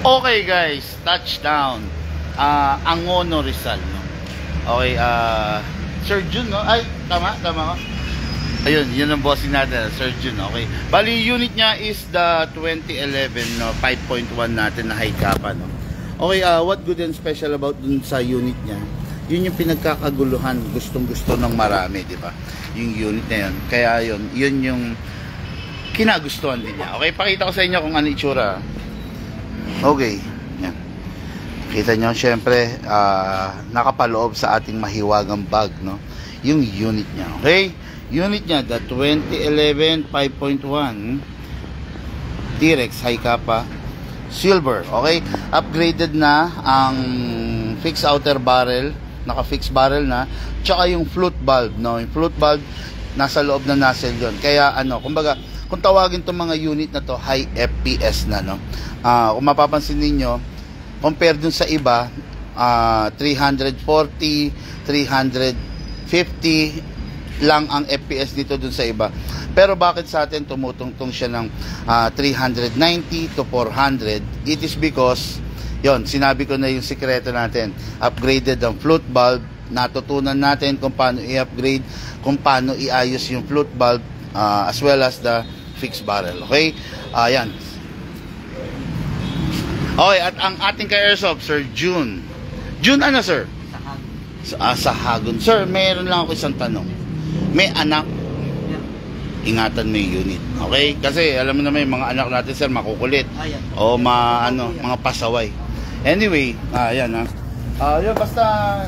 Okay guys, touchdown. Angono Rizal, no? Okay, Sir Jun, no? Ay, tama ko. Ayun, yun ang bossing natin, Sir Jun, okay. Bali, unit niya is the 2011, no? 5.1 natin na high kappa, no? Okay, what good and special about dun sa unit niya? Yun yung pinagkakaguluhan, gustong-gusto ng marami, di ba? Yung unit na yun. Kaya yun yung kinagustuhan din niya. Okay, pakita ko sa inyo kung ano itsura. Okay, yan. Kita nyo, syempre, nakapaloob sa ating mahiwagang bag, no? Yung unit niya, okay? Unit niya, the 2011 5.1 T-Rex high kappa silver, okay? Upgraded na ang fixed outer barrel, naka-fixed barrel na, tsaka yung float valve, no? Yung float valve, nasa loob na nozzle yun. Kaya, kumbaga, kung tawagin itong mga unit na to, high FPS na, no? Kung mapapansin ninyo, compare dun sa iba, 340, 350 lang ang FPS dito dun sa iba. Pero bakit sa atin tumutungtong siya ng 390 to 400? It is because, yon, sinabi ko na yung sikreto natin. Upgraded ang float valve, natutunan natin kung paano i-upgrade, kung paano iayos yung float valve, as well as the fixed barrel. Okay? Yan. Okay, at ang ating ka-airsoft, Sir Jun. Jun ano, sir? Sahagun. Sir, meron lang ako isang tanong. May anak, ingatan mo yung unit. Okay? Kasi alam mo naman yung mga anak natin, sir, makukulit. O mga pasaway. Anyway, yan ha. Yun, basta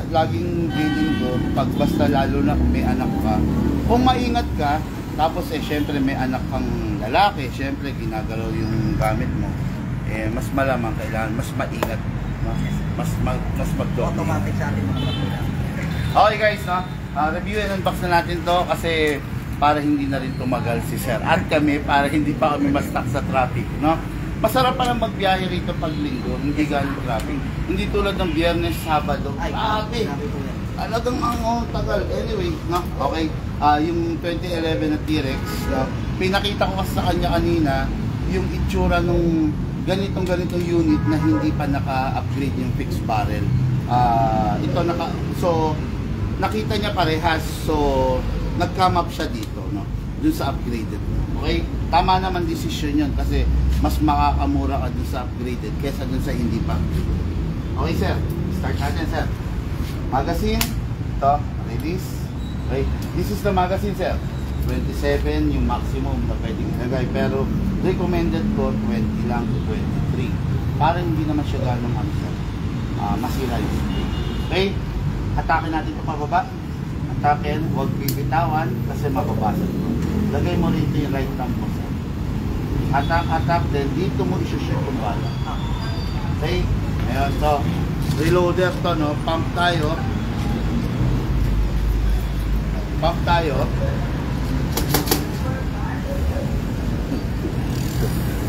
laging reading ko, pag basta lalo na kung may anak ka, kung maingat ka, tapos syempre may anak kang lalaki, syempre ginagalaw yung gamit mo. Mas malamang kailangan, mas maingat, mas mag-dominate. Automatic sa atin mga kapila. Okay guys, no? Review and unbox na natin to kasi para hindi na rin tumagal si sir at kami, para hindi pa kami ma-stuck sa traffic, no? Masarap pa lang magbiyahe rito pag linggo, hindi galing traffic. Hindi tulad ng Biyernes, Sabado. Grabe! Talagang tagal. Anyway, no? Okay. Yung 2011 na T-Rex, pinakita ko kasi sa kanya kanina yung itsura nung ganitong unit na hindi pa naka-upgrade yung fixed barrel. So nakita niya parehas, so nag-come up siya dito, no? Dun sa upgraded. Okay? Tama naman decision yun kasi mas makakamura ka dun sa upgraded kesa dun sa hindi pa upgraded. Okay, sir. Start natin, sir. Magazine. Ito. Release. Okay. This is the magazine, sir. 27 yung maximum na pwedeng ilagay, pero recommended ko 20 lang to 23 para hindi naman siya ganong masira yung spring. Okay, hatakin natin ito pababa, hatakin, huwag bibitawan kasi mababasag mo. Lagay mo rito yung right thumb mo, sir. Hatak, then dito mo isushoot yung bala. Okay, ayan, so reloader to, no? Pump tayo.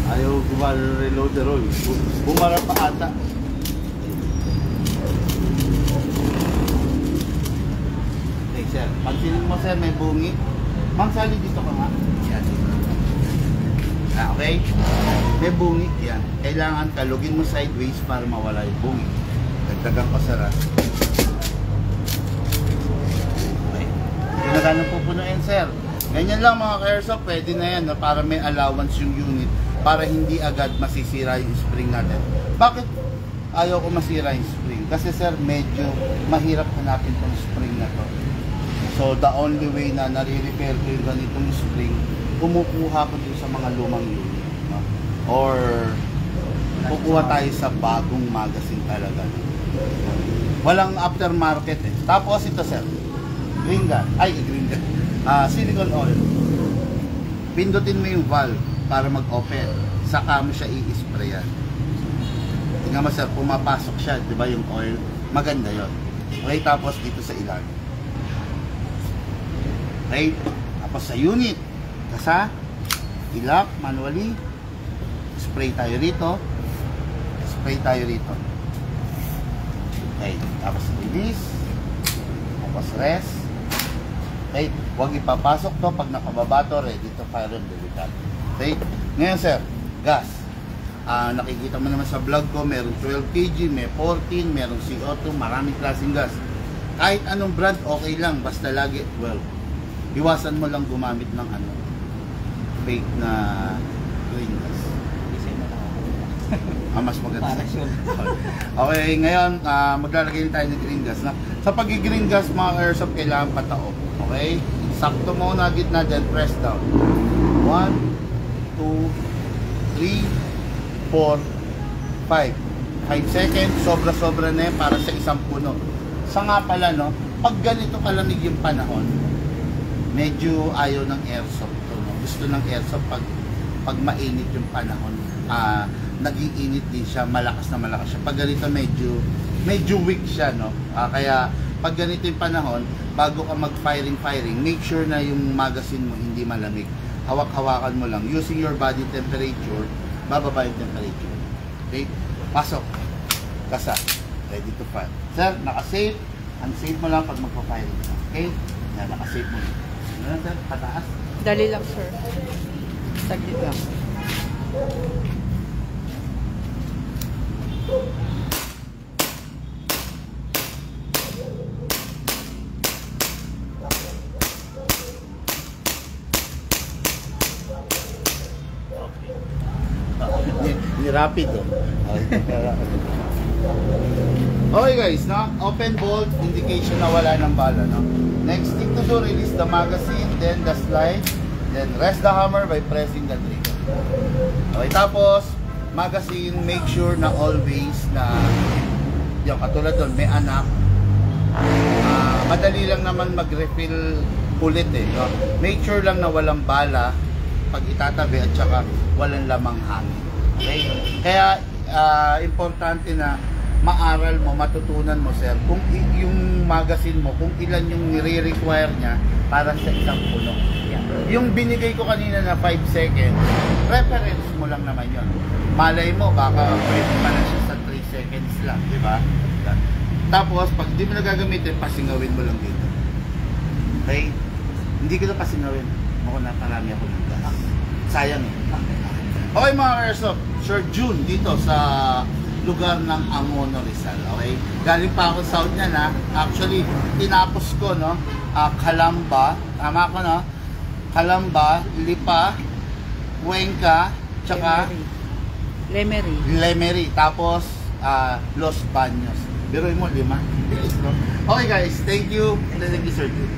Ayaw gumalo reloader, bumara pa ata. Okay, sir, pansinin mo, sir, may bungi. Ma'am Sally, dito ka nga. Yan. Okay, may bungi yan. Kailangan kalugin mo sideways para mawala yung bungi. Dagdagan ko, sir. Okay, hindi na ganun pupunuin, sir. Ganyan lang mga ka-airsoft, pwede na yan, no? Para may allowance yung unit, para hindi agad masisira yung spring natin. Bakit ayaw ko masira yung spring? Kasi sir, medyo mahirap hanapin tong spring na to. So the only way na nare-repair ko yung ganitong spring, kumukuha ko din sa mga lumang unit, no? Or kukuha tayo sa bagong magazine talaga. Walang aftermarket eh. Tapos ito, sir, green gun, silicone oil. Pindutin mo yung valve para mag-open, saka mo siya i-sprayan. Tingnan mo, sir, pumapasok siya, di ba yung oil? Maganda yon. Okay, tapos dito sa ilalim. Okay, tapos sa unit, kasa, ilak, manually, spray tayo rito, okay, tapos release, tapos rest. Okay, huwag ipapasok to pag nakababa to, ready to fire and delicate. Okay, ngayon sir, gas. Nakikita mo naman sa vlog ko, meron 12 kg, may 14, meron CO2, maraming klaseng gas. Kahit anong brand, okay lang, basta lagi 12. Iwasan mo lang gumamit ng fake na green gas. Mas maganda. Okay, ngayon, maglalagay din tayo ng green gas. Sa pag-green gas, mga airsoft, kailangan patao. Okay? Sakto mo na gitna dyan, press down. 1, 2, 3, 4, 5 seconds, sobra-sobra na yan para sa isang puno. Sa nga pala, no, pag ganito kalamig yung panahon, medyo ayaw ng airsoft to, no? Gusto ng airsoft pag mainit yung panahon, nag-iinit din siya, malakas na malakas siya. Pag ganito medyo weak siya, no? Kaya pag ganito yung panahon, bago ka mag-firing, make sure na yung magazine mo hindi malamig. Hawak-hawakan mo lang using your body temperature, bababa yung temperature. Okay? Pasok. Kasa. Ready to fire. Sir, naka-safe. Unsave mo lang pag magpa-firing ka. Okay? Yan, naka-safe mo. Ano na, sir? Pataas? Dali lang, sir. Saglit lang. Ni rapid, oh. Okay guys, no? Open bolt, indication na wala ng bala, no? Next thing to do, release the magazine, then the slide, then rest the hammer by pressing the trigger. Okay, tapos magazine, make sure na always na yung katulad doon, may anak. Madali lang naman mag-refill ulit, eh, no? Make sure lang na walang bala pag itatabi at saka walang lamang hangin. Okay? Kaya importante na maaral mo, matutunan mo, sir, kung yung magazine mo, kung ilan yung nire-require niya para sa isang puno. Yung binigay ko kanina na 5 seconds, reference mo lang naman yon. Malay mo, baka pwede pala siya sa 3 seconds lang, di ba? Tapos, pag di mo na gagamitin, pasingawin mo lang dito. Okay? Hindi ko na pasingawin. Ako na parami ako ng gas. Sayang eh. Okay mga airsoft, Sir June dito sa lugar ng Angono, Rizal. Okay? Galing pa ako south niya na. Actually, tinapos ko, no? Calamba. Tama ko, no? Calamba, Lipa, Cuenca, tsaka Lemery. Tapos, Los Baños. Biruin mo, 5. Okay guys, thank you. Thank you, Sir June.